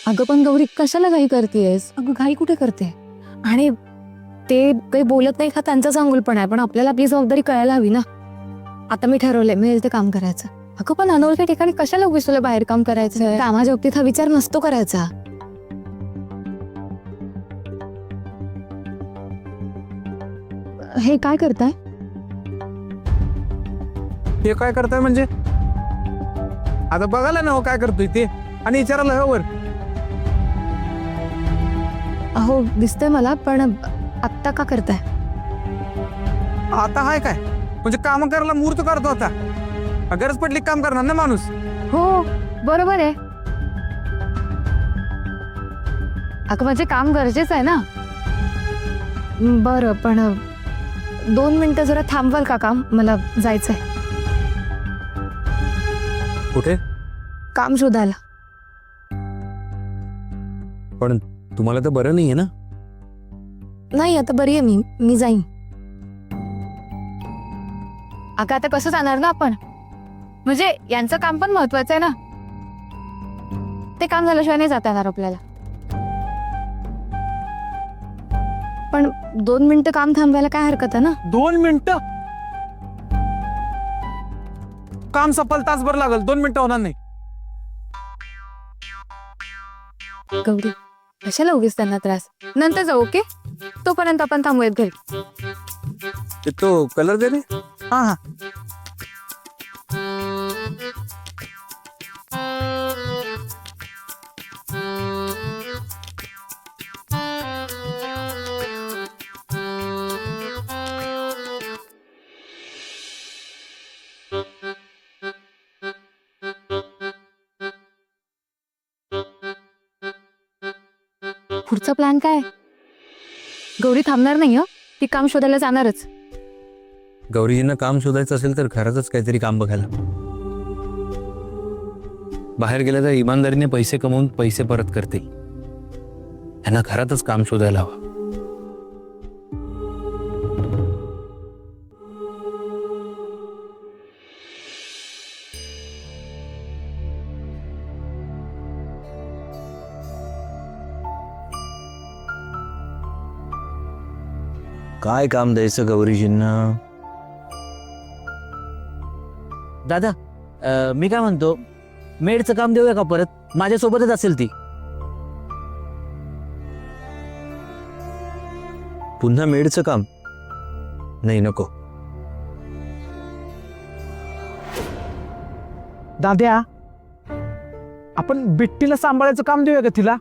अगं पण गौरी कशाला घाई करतेयस? अगं घाई कुठे करते? आणि ते काही बोलत नाही का त्यांचा चांगुलपणा आहे, पण आपल्याला आपली जबाबदारी कळायला हवी ना. आता मी ठरवलंय मी ते काम करायचं. अगं पण अनोळख्या ठिकाणी कशाला उगीच तुला बाहेर काम करायचं? कामाच्या बाबतीत हा विचार नसतो करायचा. हे काय करताय? हे काय करताय म्हणजे? आता बघायला ना हो काय करतोय ते, आणि विचारायला हवर. अहो दिसतंय मला, पण आत्ता का करताय? आता हाय काय म्हणजे काम करायला मुहूर्त काढतो आता. गरज पडली काम करणार ना माणूस. हो बरोबर आहे. अगं म्हणजे काम गरजेचं आहे ना. बरं पण 2 मिनिटं जरा थांबवाल का काम? मला जायचंय कुठे? काम शोधायला. पण तुम्हाला तर बरं नाहीये ना? नाही आता बरी आहे मी जाईन. अगं आता कसं जाणार ना आपण? म्हणजे यांचं काम पण महत्वाचं आहे ना. ते काम झाल्याशिवाय नाही जाता येणार आपल्याला. पण 2 मिनिटं काम थांबवायला काय हरकत आहे ना? 2 मिनिटं? काम सफल तासभर लागल, 2 मिनिटं होणार नाही. गौरी कशाला उगीच त्यांना त्रास. नंतर जाऊ ओके. तोपर्यंत आपण थांबूयात घरी. ते तो कलर दे रे. हा हा. पुढचा प्लॅन काय? गौरी थांबणार नाही हं. ती काम शोधायला जाणारच. गौरीजींना काम शोधायचं असेल तर खरंच काहीतरी काम बघायला. बाहेर गेल्या तर इमानदारीने पैसे कमवून पैसे परत करतील. त्यांना घरातच काम शोधायला हवं. काय काम द्यायचं गौरीजींना? दादा मी काय म्हणतो, मेडचं काम देऊया का परत? माझ्यासोबतच असेल ती. पुन्हा मेडचं काम? नाही नको. दाद्या, आपण बिट्टीला सांभाळायचं काम देऊया का तिला?